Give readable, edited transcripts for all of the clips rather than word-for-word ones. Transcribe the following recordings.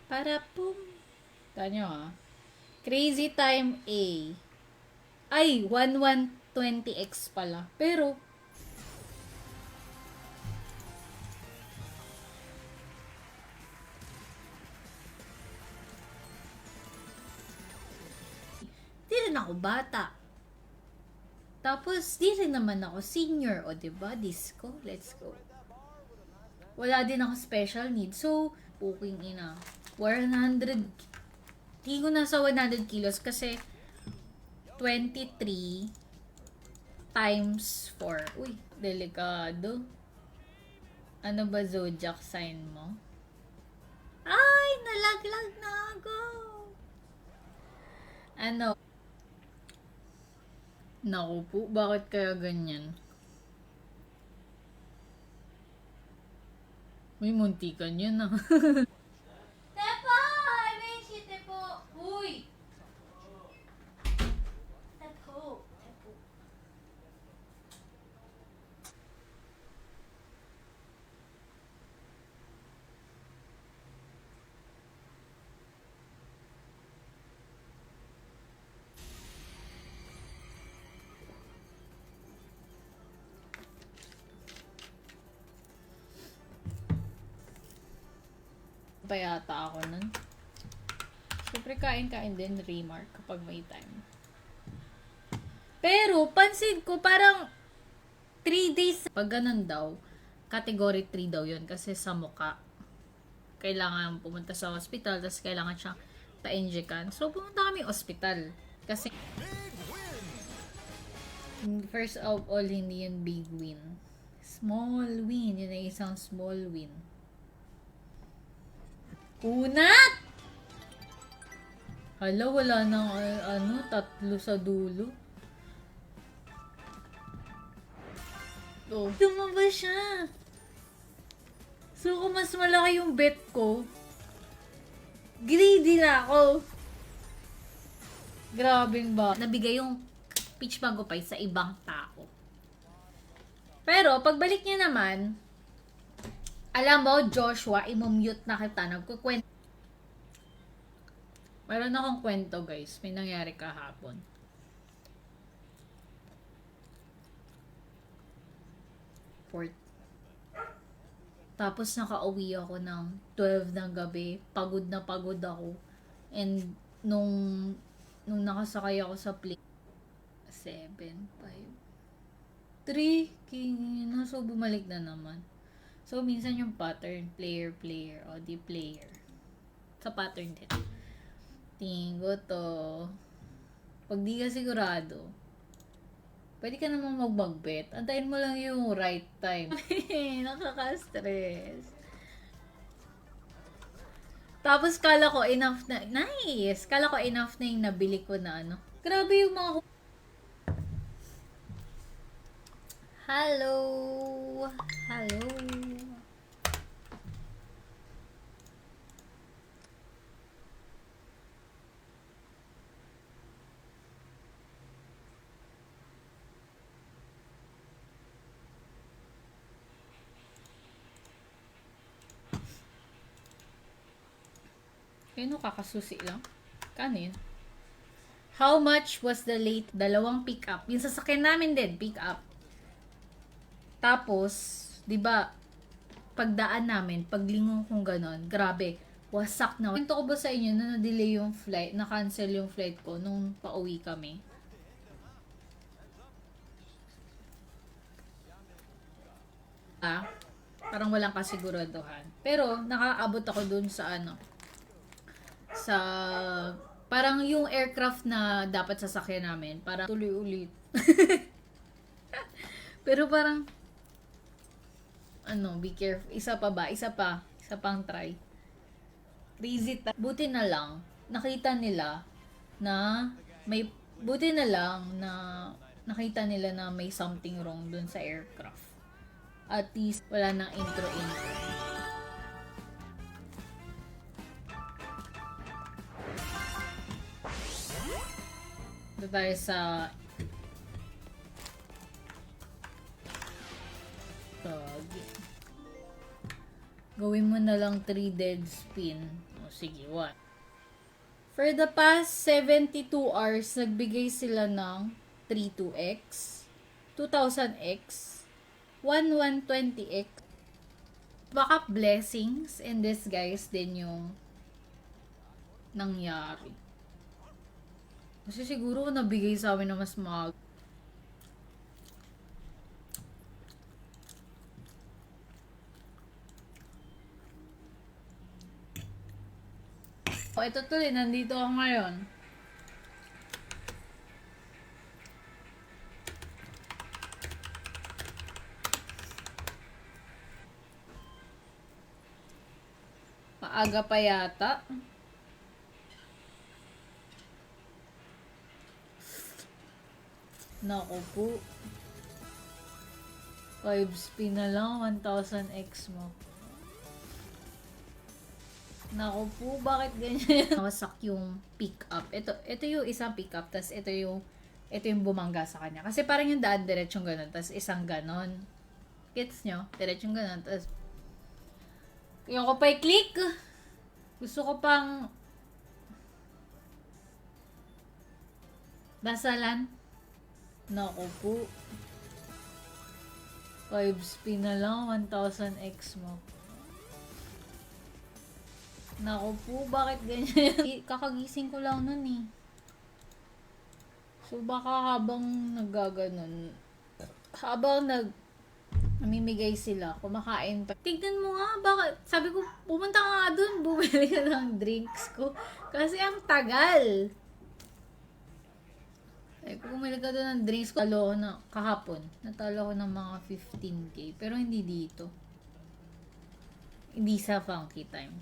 Para pum. Ganyo ha. Crazy Time A. Ay, 1120x pala. Pero, di rin ako bata. Tapos, di rin naman ako senior. O, diba? Disco. Let's go. Wala din ako special needs. So, puking ina. 100. Di ko nasa 100 kilos kasi 23 times 4. Uy, delikado. Ano ba zodiac sign mo? Ay, nalaglag na ako. Ano? Naku po, bakit kaya ganyan? Uy, muntikan yun ah. Tepo! May si Tepo! Uy! Tepo! Tepo. Pa yata ako nun. Siyempre kain-kain din remark kapag may time. Pero, pansin ko parang 3 days. Pag ganun daw, category 3 daw yun kasi sa muka. Kailangan pumunta sa hospital, tapos kailangan siyang pa-injekan. So, pumunta kami hospital. Kasi, first of all, hindi yun big win. Small win. Yun ay isang small win. Unat! Hala, wala nang tatlo sa dulo. Oh, tumaba siya. So, kung mas malaki yung bet ko, greedy na ako. Grabing ba? Nabigay yung peach mango pie sa ibang tao. Pero, pagbalik niya naman, alam mo, Joshua, imumute na kita. Nagkukwento. Meron akong kwento, guys. May nangyari kahapon. Fourth. Tapos nakauwi ako ng 12 ng gabi. Pagod na pagod ako. And nung nakasakay ako sa plane, 7, 5, 3, king, so bumalik na naman. So, minsan yung pattern, player, o di player. Sa pattern din. Tinggo to. Pag di ka sigurado, pwede ka naman magbagbet. Antayin mo lang yung right time. Nakaka-stress. Tapos kala ko enough na, nice! Kala ko enough na yung nabili ko na ano. Grabe yung mga hello! Hello! Kaya kakasusi lang. Kanin. How much was the late? Dalawang pick up. Yung sasakyan namin din, pick up. Tapos, di ba, pagdaan namin, paglingon kong ganon, grabe, wasak na. Kwento ko ba sa inyo na na-delay yung flight, na-cancel yung flight ko nung pauwi kami? Parang walang kasiguraduhan. Pero, nakaabot ako dun sa sa, parang yung aircraft na dapat sasakyan namin, parang tuloy ulit. Pero parang, be careful. Isa pa ba? Isa pang try. Crazy buti na lang, nakita nila na may, buti na lang na nakita nila na may something wrong dun sa aircraft. At least, wala nang intro. Ito tayo sa gawin mo na lang 3 dead spin. O, sige, 1. For the past 72 hours, nagbigay sila ng 32x, 2000x, 1120x. Baka blessings in disguise din yung nangyari. Kasi siguro nabigay sa amin na mas maaga. O, ito tuloy, nandito ako ngayon. Maaga pa yata. Naku po. 5 spin na lang, 1000x mo. Naku po, bakit ganyan? Nawasak yung pick up. Ito yung isang pick up, tas ito yung bumangga sa kanya. Kasi parang yung daan diretsong ganun, tas isang ganon. Gets nyo? Diretsong ganun, tas yung ko pa i-click. Gusto ko pang dasalan. Naku po. 5 spin na lang, 1000x mo. Naku po, bakit ganyan? Kakagising ko lang nun eh. So baka habang namimigay sila, kumakain pa. Tignan mo nga, bakit? Sabi ko, pumunta ka nga dun, bumili ka ng drinks ko. Kasi ang tagal. Ay, kung bumili ka dun ng drinks ko, natalo ko na, kahapon, natalo ko ng mga 15k. Pero hindi dito. Hindi sa funky time.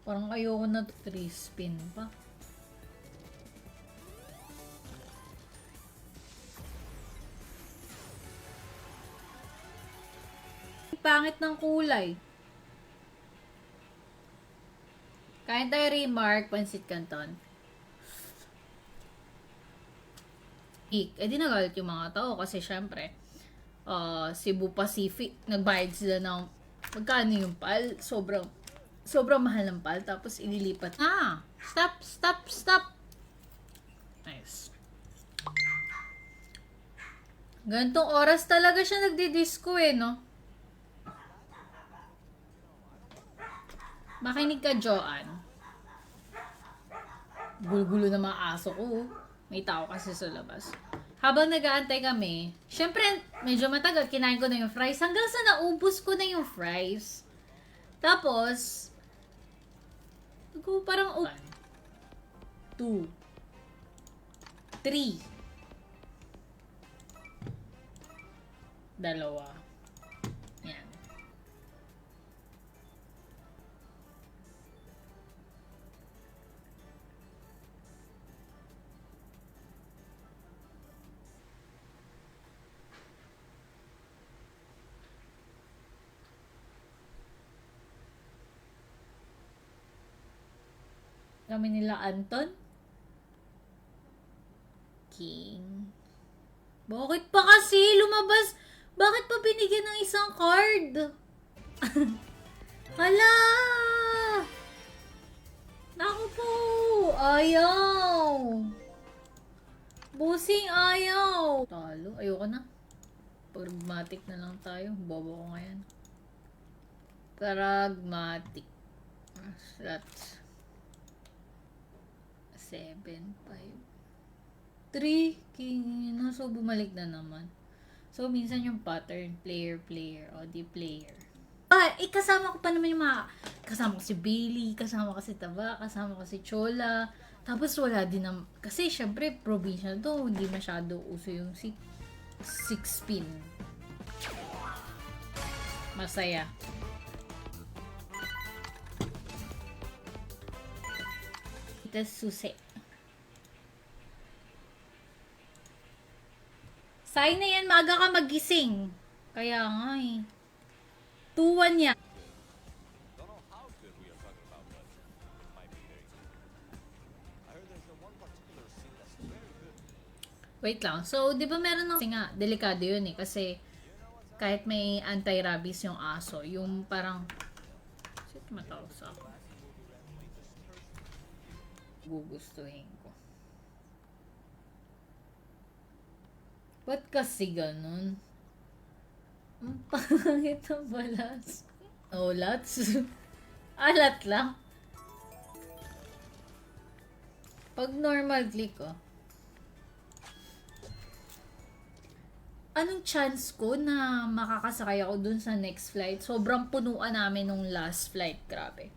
Parang ayoko na 3 spin pa. Pangit ng kulay. Kain tayo remark, pansit canton. Eh di nagalit yung mga tao kasi syempre, Cebu Pacific, nagbayad sila ng magkano yung pal, sobrang mahal ng pal, tapos inilipat. Stop. Nice. Gantong oras talaga siya nagdi-disco eh, no? Makinig ka, Joanne. Gulo-gulo na mga aso ko. May tao kasi sa labas. Habang nag-aantay kami, syempre, medyo matagal, kinain ko na yung fries. Hanggang sa naubos ko na yung fries. Tapos, parang 2 3 2 yan. Kami nila Anton. King. Bakit pa kasi lumabas? Bakit pa binigyan ng isang card? Hala! Naku po! Ayaw! Busing ayaw! Talo. Ayoko na. Pragmatic na lang tayo. Bobo ko ngayon. Pragmatic. That's 7, 5, 3, king. So, bumalik na naman. So, minsan yung pattern, player. O, di player. Kasama ko pa naman yung mga, kasama ko si Bailey, kasama ko si Taba, kasama ko si Chola. Tapos, wala din na, kasi syempre, provincial to, hindi masyado uso yung 6 spin. Masaya. Susi. Sign na yan, maaga ka magising. Kaya nga eh. 2-1 yan. Wait lang. So, di ba meron ng... Kasi nga, delikado yun eh. Kasi, kahit may anti-rabies yung aso, yung parang... Mataos ako. Gugustuhin ko. Ba't kasi ganun? Ang pangit ang balas. Oh, lots. Alat lang. Pag normal click ko, anong chance ko na makakasakay ako dun sa next flight? Sobrang punuan namin nung last flight. Grabe.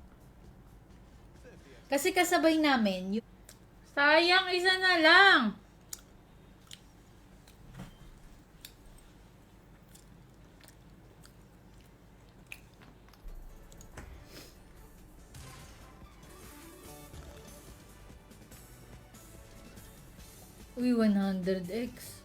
Kasi kasabay namin yung... Sayang, isa na lang! Uy, 100x.